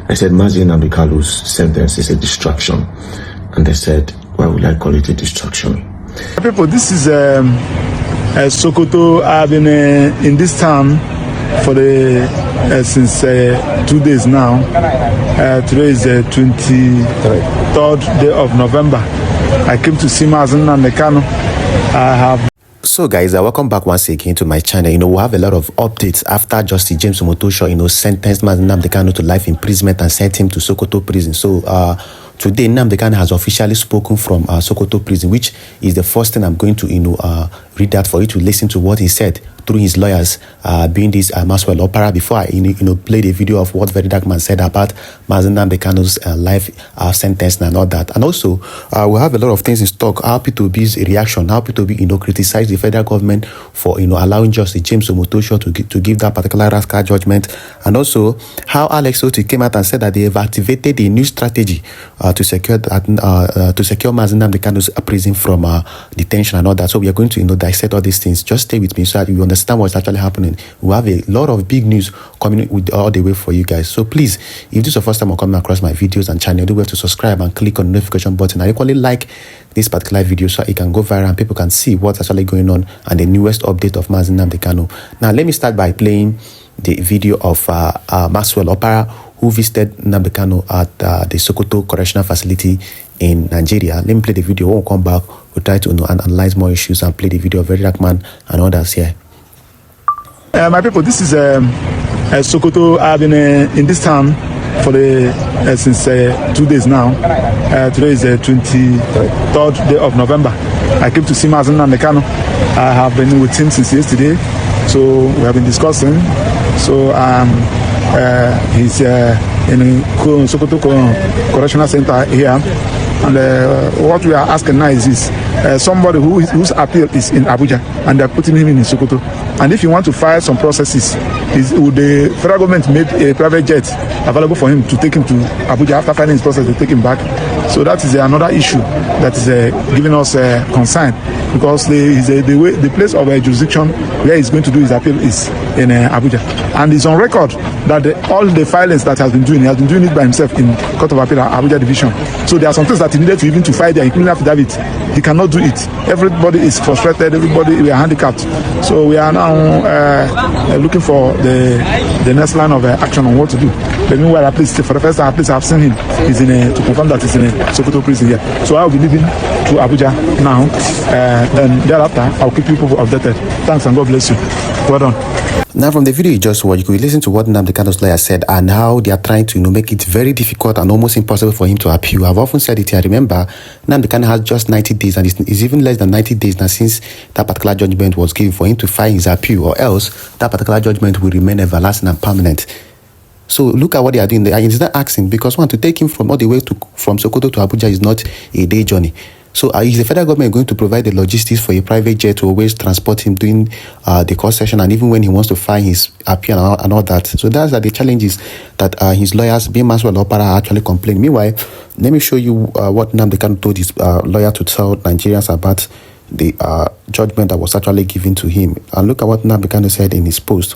I said, Nnamdi Kanu's sentence is a distraction. And they said, why would I call it a distraction? People, this is Sokoto. I've been in this town for since 2 days now. Today is the 23rd day of November. I came to see Nnamdi Kanu. I have. So guys, welcome back once again to my channel. We have a lot of updates after Justice James Omotosho, sentenced Nnamdi Kanu to life imprisonment and sent him to Sokoto prison. So today Nnamdi Kanu has officially spoken from Sokoto prison, which is the first thing I'm going to read that for you to listen to what he said through his lawyers, being this Maswell Opera. Before I played a video of what Very Dark Man said about Nnamdi Kanu's life sentence and all that. And also we have a lot of things in stock. How P2B's reaction, how P2B criticize the federal government for allowing Justice James Omotosho to give that particular rascal judgment, and also how Alex Otti came out and said that they have activated a new strategy to secure Nnamdi Kanu's prison from detention and all that. So we are going to dissect all these things. Just stay with me so that you understand what's actually happening. We have a lot of big news coming with all the way for you guys. So please, if this is your first time coming across my videos and channel, do well to subscribe and click on the notification button. I equally like this particular video so it can go viral and people can see what's actually going on and the newest update of Nnamdi Kanu. Now let me start by playing the video of Maswell Opera, who visited Nnamdi Kanu at the Sokoto Correctional Facility in Nigeria. Let me play the video. When we come back, we'll try to analyze more issues and play the video of Very Dark Man and others here. My people, this is Sokoto. I've been in this town for since 2 days now. Today is the 23rd day of November. I came to see Nnamdi Kanu. I have been with him since yesterday, so we have been discussing. So he's in Sokoto Correctional Center here. And what we are asking now is this. Somebody whose appeal is in Abuja, and they're putting him in Sokoto. And if you want to file some processes, would the federal government made a private jet available for him to take him to Abuja after filing his process to take him back? So that is another issue that is giving us concern, because the place of jurisdiction where he's going to do his appeal is in Abuja, and it's on record that all the filings that he has been doing it by himself in Court of Appeal Abuja Division. So there are some things that he needed to file there, including affidavit. He cannot do it. Everybody is frustrated. We are handicapped. So we are now looking for the next line of action on what to do. But meanwhile, at least for the first time, I've seen him. He's to confirm that he's in a Sokoto prison here. So I'll be leaving to Abuja now. Then thereafter, I'll keep people updated. Thanks and God bless you. Well done. Now, from the video you just watched, you could listen to what Nnamdi Kanu's lawyer said and how they are trying to make it very difficult and almost impossible for him to appeal. I've often said it here. Remember, Nnamdi Kanu has just 90 days, and it's even less than 90 days now since that particular judgment was given for him to file his appeal, or else that particular judgment will remain everlasting and permanent. So look at what they are doing. It's not asking, because to take him from all the way from Sokoto to Abuja is not a day journey. So is the federal government going to provide the logistics for a private jet to always transport him during the court session, and even when he wants to file his appeal and all that? So that's the challenges that his lawyers, being Maswell Opera, are actually complaining. Meanwhile, let me show you what Nnamdi Kanu told his lawyer to tell Nigerians about the judgment that was actually given to him. And look at what Nnamdi Kanu said in his post.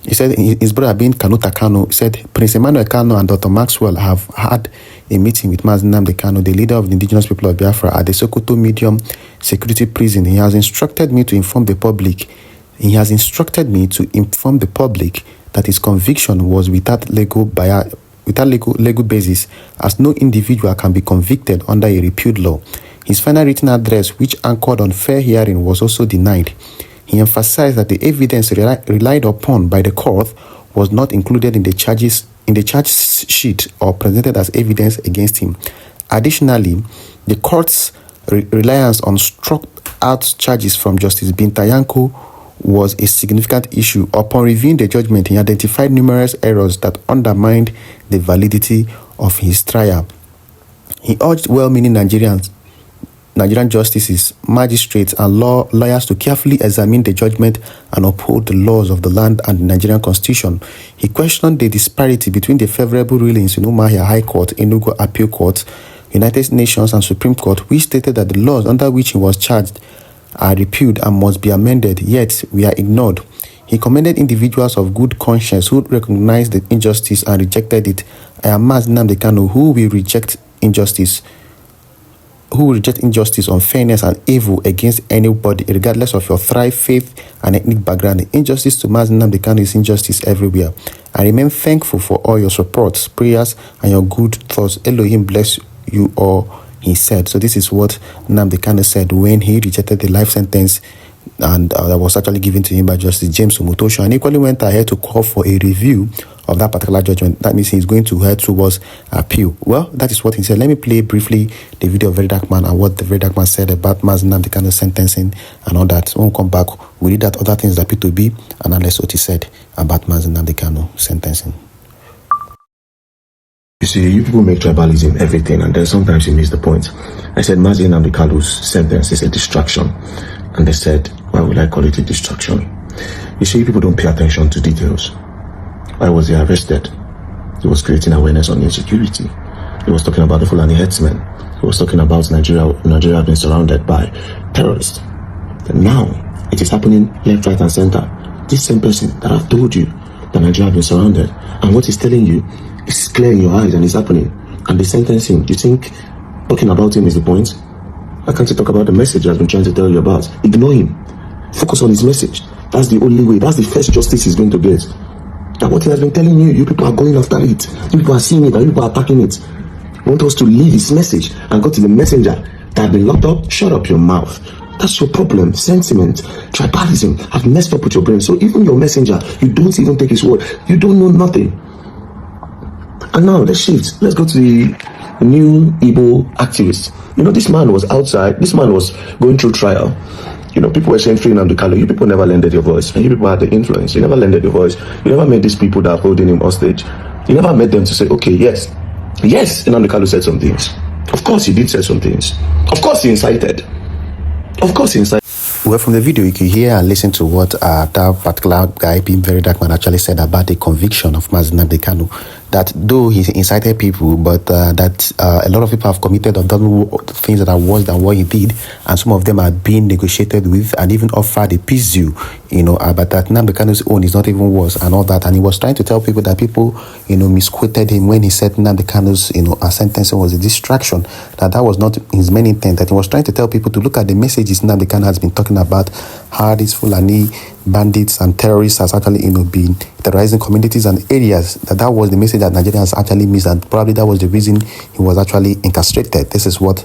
He said his brother, being Kanu, said Prince Emmanuel Kanu and Dr. Maxwell have had a meeting with Nnamdi Kanu, the leader of the indigenous people of Biafra, at the Sokoto medium security prison. He has instructed me to inform the public. That his conviction was without legal basis, as no individual can be convicted under a repealed law. His final written address, which anchored on fair hearing, was also denied. He emphasized that the evidence relied upon by the court was not included in the charge sheet or presented as evidence against him. Additionally, the court's reliance on struck out charges from Justice Bintayanko was a significant issue. Upon reviewing the judgment, he identified numerous errors that undermined the validity of his trial. He urged well-meaning Nigerian justices, magistrates, and lawyers to carefully examine the judgment and uphold the laws of the land and the Nigerian Constitution. He questioned the disparity between the favorable rulings in Umuahia High Court, Enugu Appeal Court, United Nations, and Supreme Court, which stated that the laws under which he was charged are repealed and must be amended, yet we are ignored. He commended individuals of good conscience who recognized the injustice and rejected it, I am Nnamdi Kanu, who will reject injustice, unfairness, and evil against anybody, regardless of your tribe, faith, and ethnic background. Injustice to Nnamdi Kanu is injustice everywhere. I remain thankful for all your support, prayers, and your good thoughts. Elohim bless you all, he said. So this is what Nnamdi Kanu said when he rejected the life sentence and that was actually given to him by Justice James Omotosho, and equally went ahead to call for a review of that particular judgment. That means he's going to head towards appeal. Well, that is what he said. Let me play briefly the video of Very Dark Man and what the Very Dark Man said about Nnamdi Kanu sentencing and all that. When we come back, we read that other things that P2B and unless what he said about Nnamdi Kanu sentencing. You see, you people make tribalism everything, and then sometimes you miss the point. I said Nnamdi Kanu's sentence is a distraction, and they said, why would I call it a distraction? You see, people don't pay attention to details. Why was he arrested? He was creating awareness on insecurity. He was talking about the Fulani headsmen. He was talking about Nigeria being surrounded by terrorists. And now, it is happening left, right, and center. This same person that I've told you that Nigeria has been surrounded, and what he's telling you is clear in your eyes and it's happening. And they sentence him. You think talking about him is the point? Why can't you talk about the message I've been trying to tell you about? Ignore him. Focus on his message. That's the only way. That's the first justice he's going to get. That what he has been telling you, you people are going after it. You people are seeing it and you people are attacking it. You want us to leave his message and go to the messenger that has been locked up? Shut up your mouth. That's your problem. Sentiment, tribalism have messed up with your brain. So even your messenger, you don't even take his word. You don't know nothing. And now let's shift. Let's go to the new Igbo activist. You know, this man was outside. This man was going through trial. You know, people were saying free Nnamdi Kanu. You people never lended your voice. And you people had the influence. You never lended your voice. You never met these people that are holding him hostage. You never met them to say, okay, yes, Nnamdi Kanu said some things. Of course he did say some things. Of course he incited. Well, from the video, you can hear and listen to what that particular guy, being Very Dark Man, actually said about the conviction of Nnamdi Kanu. That though he incited people, but that a lot of people have committed or done things that are worse than what he did, and some of them are being negotiated with and even offered a peace deal, you know, but that Nnamdi Kanu's own is not even worse and all that. And he was trying to tell people that people, you know, misquoted him when he said Nnamdi Kanu's, you know, sentencing was a distraction, that was not his main intent, that he was trying to tell people to look at the messages Nnamdi Kanu has been talking about, how these Fulani bandits and terrorists has actually, you know, been terrorizing communities and areas. That was the message that Nigerians actually missed, and probably that was the reason he was actually incarcerated. This is what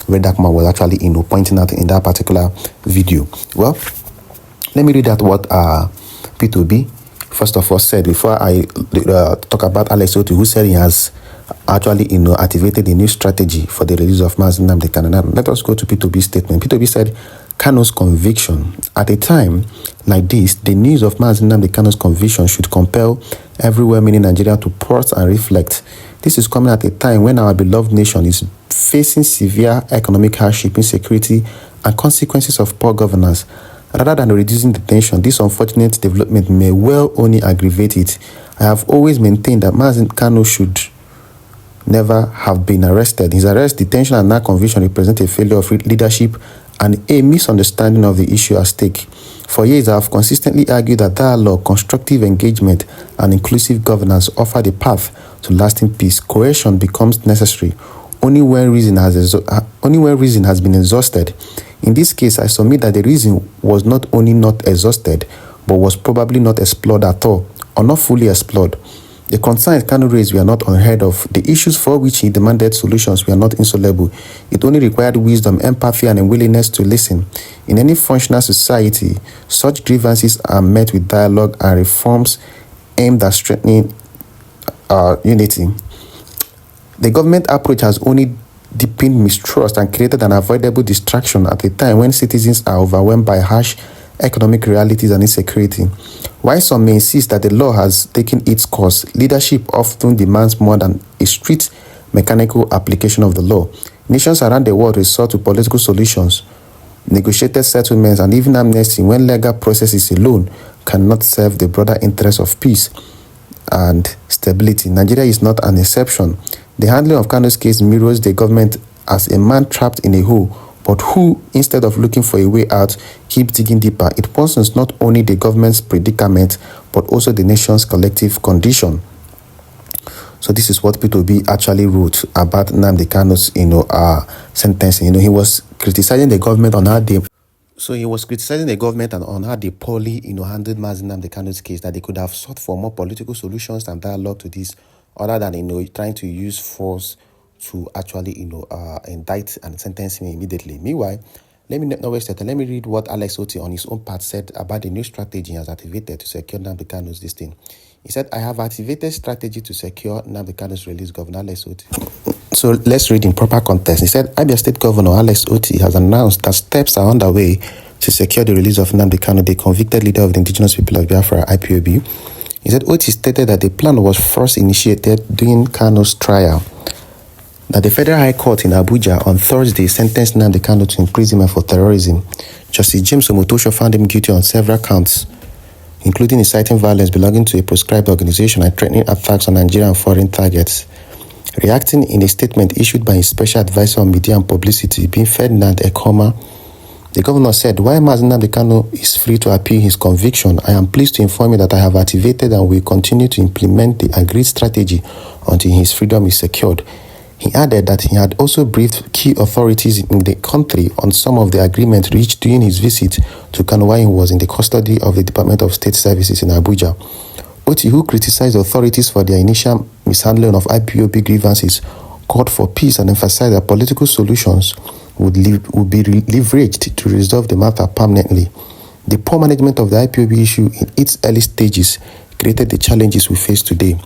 Very Dark Man was actually, you know, pointing out in that particular video. Well, let me read out what P2B first of all said before I talk about Alex Otti, who said he has actually, you know, activated a new strategy for the release of Nnamdi Kanu. Now, let us go to P2B's statement. P2B said, Kanu's conviction. At a time like this, the news of Nnamdi Kanu's conviction should compel every well-meaning Nigeria to pause and reflect. This is coming at a time when our beloved nation is facing severe economic hardship, insecurity, and consequences of poor governance. Rather than reducing the tension, this unfortunate development may well only aggravate it. I have always maintained that Nnamdi Kanu should never have been arrested. His arrest, detention, and now conviction represent a failure of leadership and a misunderstanding of the issue at stake. For years, I have consistently argued that dialogue, constructive engagement, and inclusive governance offer the path to lasting peace. Coercion becomes necessary only when reason has been exhausted. In this case, I submit that the reason was not only not exhausted, but was probably not explored at all, or not fully explored. The concerns Kanu raised were not unheard of. The issues for which he demanded solutions were not insoluble. It only required wisdom, empathy, and a willingness to listen. In any functional society, such grievances are met with dialogue and reforms aimed at strengthening unity. The government approach has only deepened mistrust and created an avoidable distraction at a time when citizens are overwhelmed by harsh economic realities and insecurity. While some may insist that the law has taken its course, leadership often demands more than a strict mechanical application of the law. Nations around the world resort to political solutions, negotiated settlements, and even amnesty when legal processes alone cannot serve the broader interests of peace and stability. Nigeria is not an exception. The handling of Kanu's case mirrors the government as a man trapped in a hole, but who, instead of looking for a way out, keeps digging deeper. It worsens not only the government's predicament, but also the nation's collective condition. So this is what P2B actually wrote about Nnamdi Kanu's, sentencing. He was criticizing the government on how they on how they poorly, handled Mazi Nnamdi Kanu's case, that they could have sought for more political solutions and dialogue to this, other than, trying to use force to actually, indict and sentence him immediately. Meanwhile, let me not waste time. Let me read what Alex Otti on his own part said about the new strategy he has activated to secure Nnamdi Kanu's this thing. He said, I have activated strategy to secure Nnamdi Kanu's release, Governor Alex Otti. So let's read in proper context. He said, Abia State Governor Alex Otti has announced that steps are underway to secure the release of Nnamdi Kanu, the convicted leader of the indigenous people of Biafra, IPOB. He said, Otti stated that the plan was first initiated during Kanu's trial, that the Federal High Court in Abuja on Thursday sentenced Nnamdi Kanu to imprisonment for terrorism. Justice James Omotosho found him guilty on several counts, including inciting violence belonging to a proscribed organization and threatening attacks on Nigerian and foreign targets. Reacting in a statement issued by his special advisor on media and publicity, being Ferdinand Ekoma, the governor said, while Mazi Nnamdi Kanu is free to appeal his conviction, I am pleased to inform you that I have activated and will continue to implement the agreed strategy until his freedom is secured. He added that he had also briefed key authorities in the country on some of the agreements reached during his visit to Kanu while he was in the custody of the Department of State Services in Abuja. Otti, who criticized authorities for their initial mishandling of IPOB grievances, called for peace and emphasized that political solutions would be leveraged to resolve the matter permanently. The poor management of the IPOB issue in its early stages created the challenges we face today.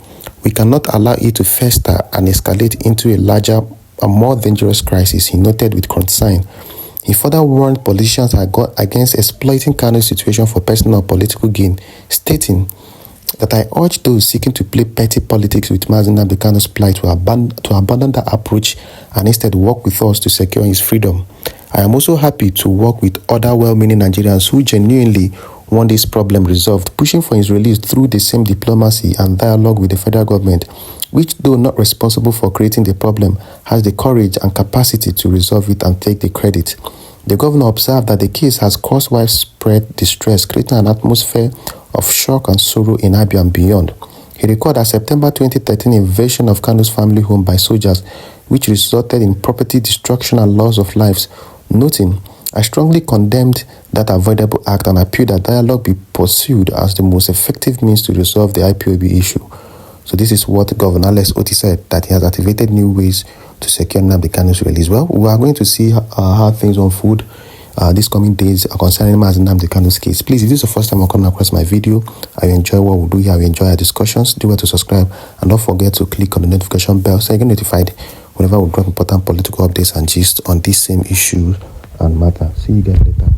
We cannot allow it to fester and escalate into a larger and more dangerous crisis, he noted with concern. He further warned politicians against exploiting Kanu's situation for personal or political gain, stating that I urge those seeking to play petty politics with Mazi Nnamdi Kanu's plight to abandon that approach and instead work with us to secure his freedom. I am also happy to work with other well-meaning Nigerians who genuinely want this problem resolved, pushing for his release through the same diplomacy and dialogue with the federal government, which, though not responsible for creating the problem, has the courage and capacity to resolve it and take the credit. The governor observed that the case has caused widespread distress, creating an atmosphere of shock and sorrow in Abia and beyond. He recalled a September 2013 invasion of Kanu's family home by soldiers, which resulted in property destruction and loss of lives, noting, I strongly condemned that avoidable act and appealed that dialogue be pursued as the most effective means to resolve the IPOB issue. So this is what Governor Alex Otti said, that he has activated new ways to secure Nnamdi Kanu's release. Well, we are going to see how things unfold these coming days concerning Mazi Nnamdi Kanu's case. Please, if this is the first time I'm coming across my video, I enjoy what we do here, I enjoy our discussions, do well to subscribe, and don't forget to click on the notification bell so you get notified whenever we drop important political updates and gist on this same issue and matter. See you guys later.